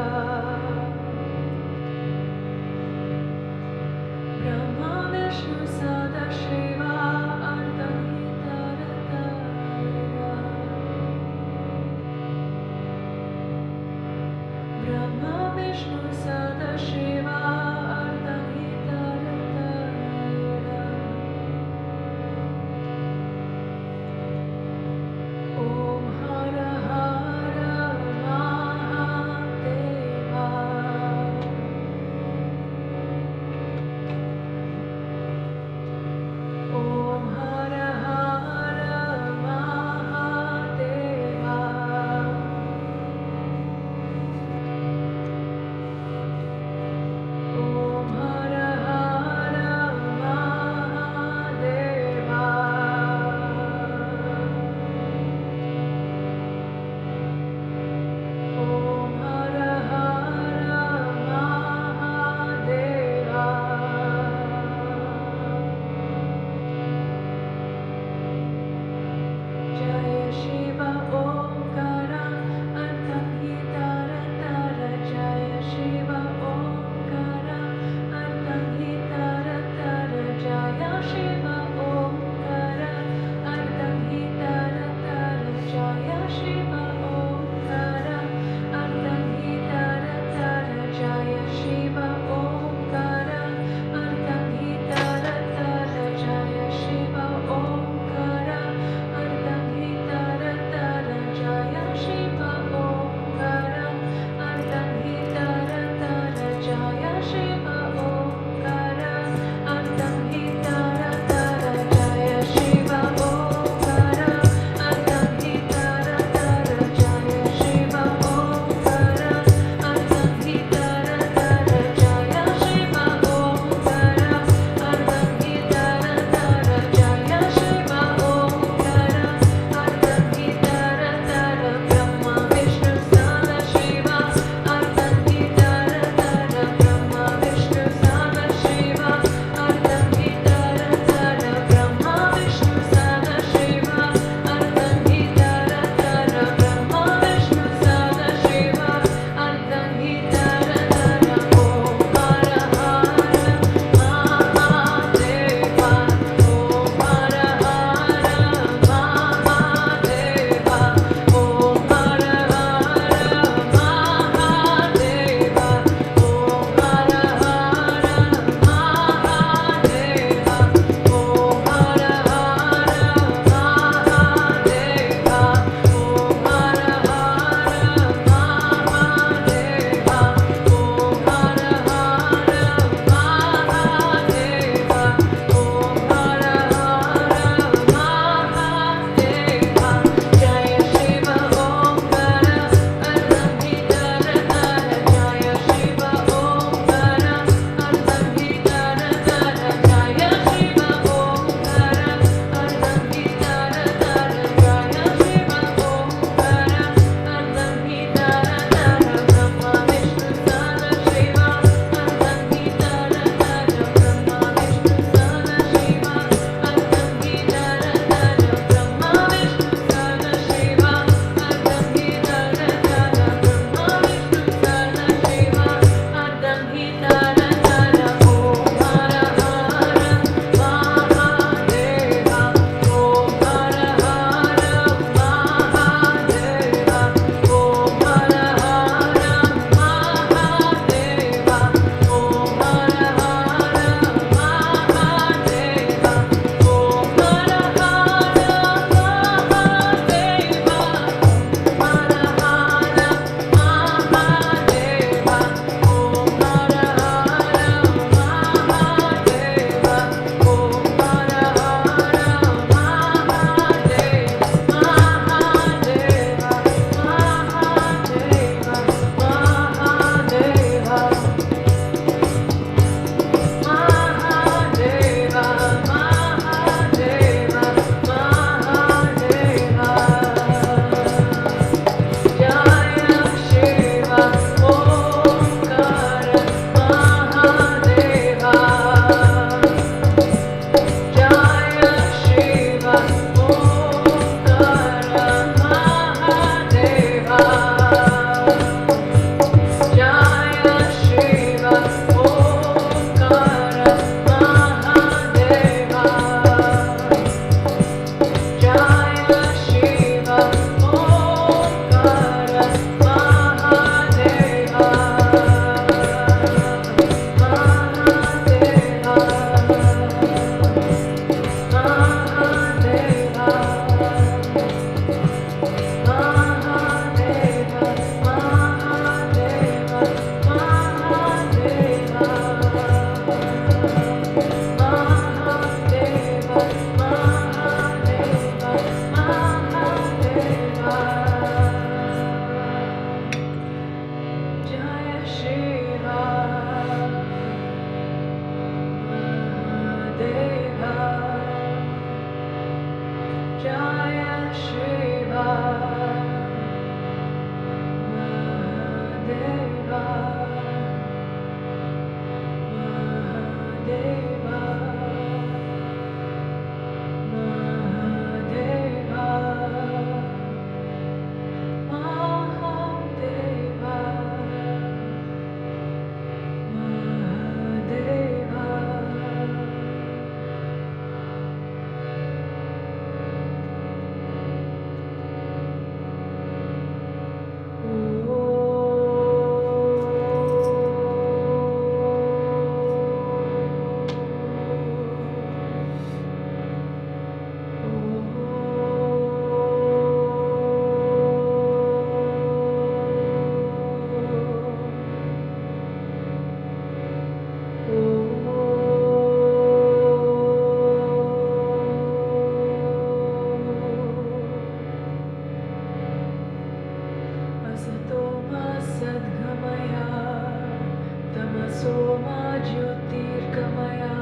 Tamasoma Jyotirgamaya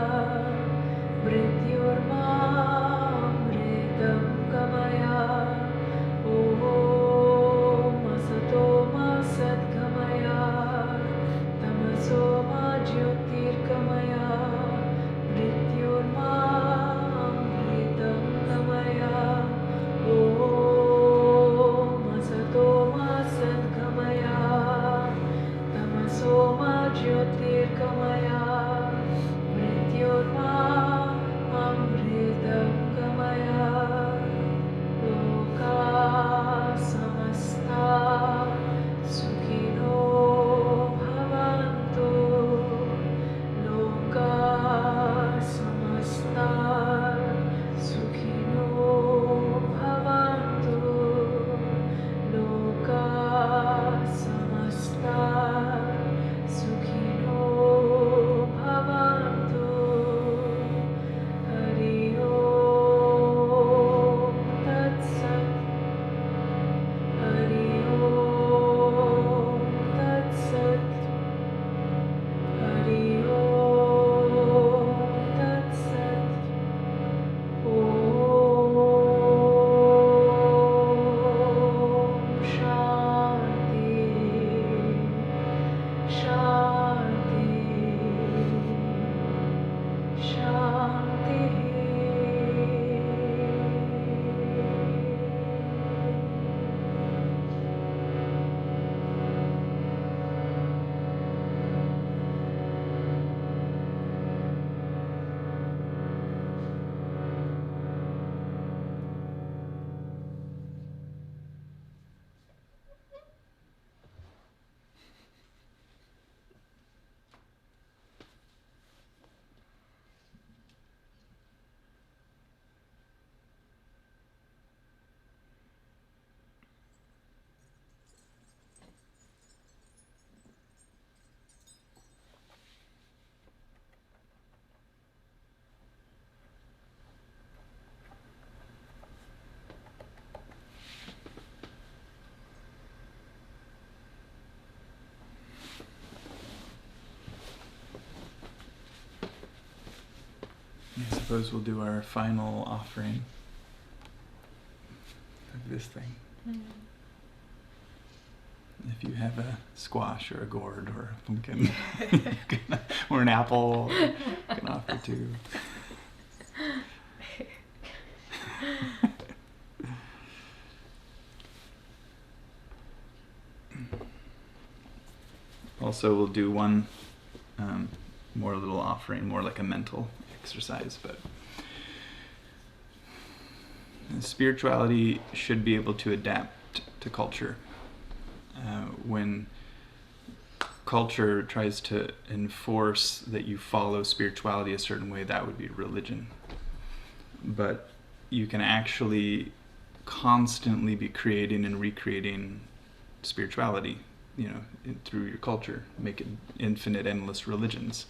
Mrityurmamritam Gamaya Om Asatoma Sadgamaya Tamasoma Jyotirgamaya Mrityurmamritam Gamaya Om Asatoma Sadgamaya Tamasoma Jyotirgamaya Mrityurma Amritam Gamaya Loka Samasta Sukhino Bhavantu Loka Samasta Sukhino Bhavantu Loka Samasta Sukhino Bhavantu Hari Om Tat Sat Hari Om Tat Sat Hari Om Tat Sat Om Shanti Shanti Shanti. I suppose we'll do our final offering of this thing. If you have a squash or a gourd or a pumpkin or an apple, you can offer too. Also, we'll do one more little offering, more like a mental exercise, but spirituality should be able to adapt to culture. When culture tries to enforce that you follow spirituality a certain way, that would be religion. But you can actually constantly be creating and recreating spirituality, through your culture, make it infinite, endless religions.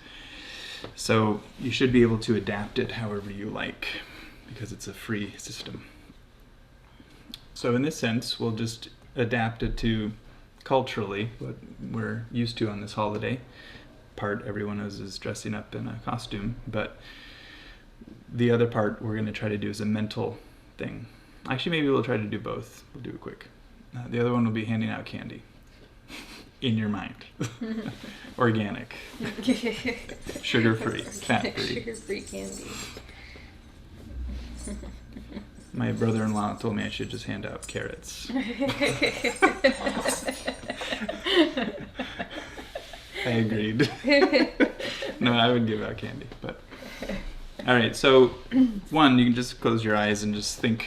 So you should be able to adapt it however you like, because it's a free system. So in this sense, we'll just adapt it to culturally what we're used to on this holiday. Part everyone is dressing up in a costume, but the other part we're going to try to do is a mental thing. Actually, maybe we'll try to do both. We'll do it quick. The other one will be handing out candy in your mind. Organic. Sugar-free. Fat-free. Sugar-free candy. My brother-in-law told me I should just hand out carrots. I agreed. No, I would give out candy, but... All right, so one, you can just close your eyes and just think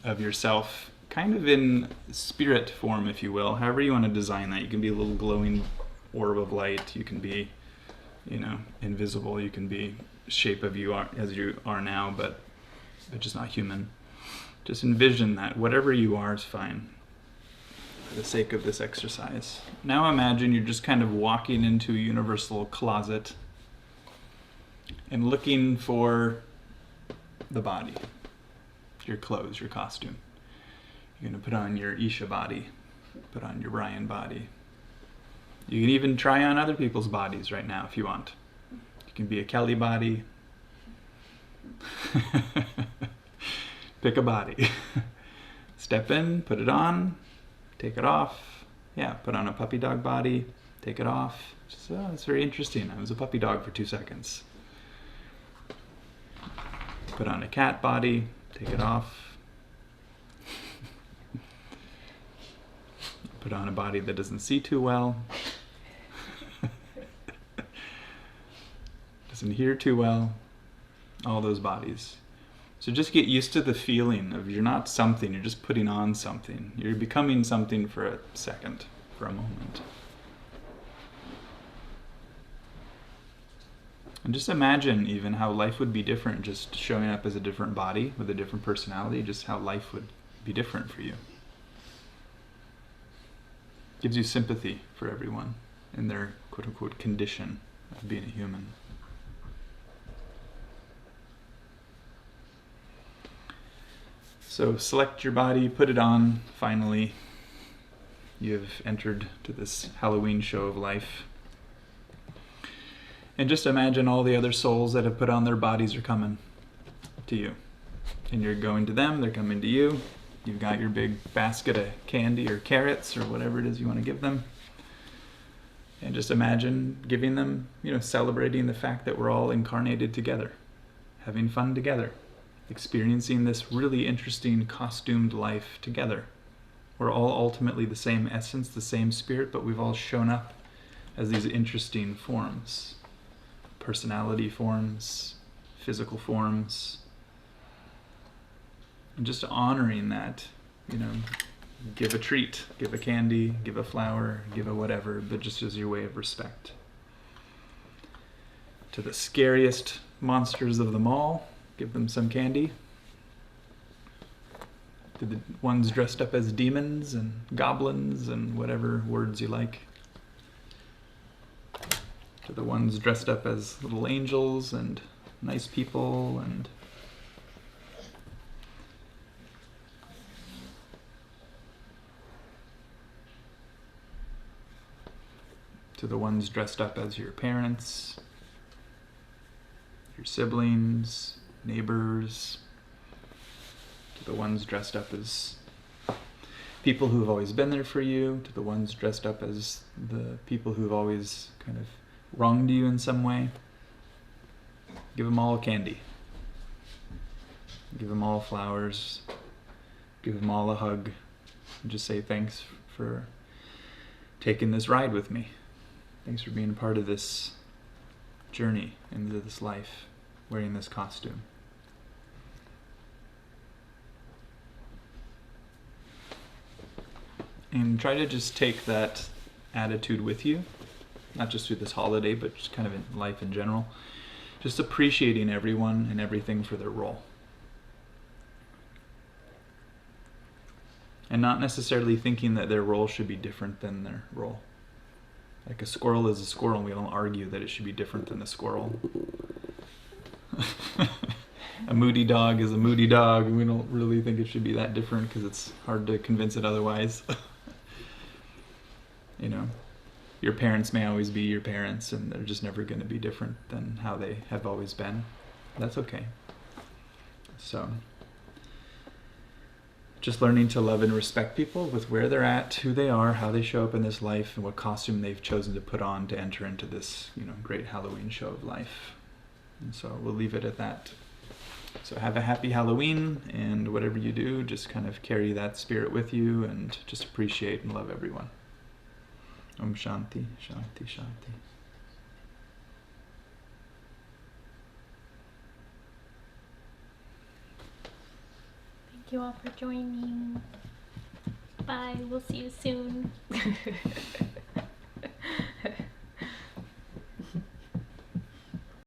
of yourself kind of in spirit form, if you will, however you want to design that. You can be a little glowing orb of light. You can be, invisible. You can be shape of you are, as you are now, but just not human. Just envision that. Whatever you are is fine for the sake of this exercise. Now imagine you're just kind of walking into a universal closet and looking for the body, your clothes, your costume. You're going to put on your Isha body, put on your Ryan body. You can even try on other people's bodies right now if you want. You can be a Kelly body. Pick a body. Step in, put it on, take it off. Yeah, put on a puppy dog body, take it off. So it's very interesting. I was a puppy dog for 2 seconds. Put on a cat body, take it off. Put on a body that doesn't see too well. Doesn't hear too well. All those bodies. So just get used to the feeling of you're not something, you're just putting on something. You're becoming something for a second, for a moment. And just imagine even how life would be different just showing up as a different body with a different personality, just how life would be different for you. Gives you sympathy for everyone in their quote-unquote condition of being a human. So select your body, put it on, finally. You have entered to this Halloween show of life. And just imagine all the other souls that have put on their bodies are coming to you. And you're going to them, they're coming to you. You've got your big basket of candy or carrots or whatever it is you want to give them. And just imagine giving them, celebrating the fact that we're all incarnated together, having fun together, experiencing this really interesting costumed life together. We're all ultimately the same essence, the same spirit, but we've all shown up as these interesting forms. Personality forms, physical forms. And just honoring that, give a treat, give a candy, give a flower, give a whatever, but just as your way of respect. To the scariest monsters of them all, give them some candy. To the ones dressed up as demons and goblins and whatever words you like. To the ones dressed up as little angels and nice people and to the ones dressed up as your parents, your siblings, neighbors, to the ones dressed up as people who've always been there for you, to the ones dressed up as the people who've always kind of wronged you in some way. Give them all candy. Give them all flowers. Give them all a hug. And just say thanks for taking this ride with me. Thanks for being a part of this journey into this life, wearing this costume. And try to just take that attitude with you, not just through this holiday, but just kind of in life in general. Just appreciating everyone and everything for their role. And not necessarily thinking that their role should be different than their role. Like a squirrel is a squirrel, and we don't argue that it should be different than the squirrel. A moody dog is a moody dog, and we don't really think it should be that different because it's hard to convince it otherwise. Your parents may always be your parents, and they're just never going to be different than how they have always been. That's okay. So, just learning to love and respect people with where they're at, who they are, how they show up in this life, and what costume they've chosen to put on to enter into this, great Halloween show of life. And so we'll leave it at that. So have a happy Halloween, and whatever you do, just kind of carry that spirit with you and just appreciate and love everyone. Om Shanti, Shanti, Shanti. Thank you all for joining. Bye. We'll see you soon.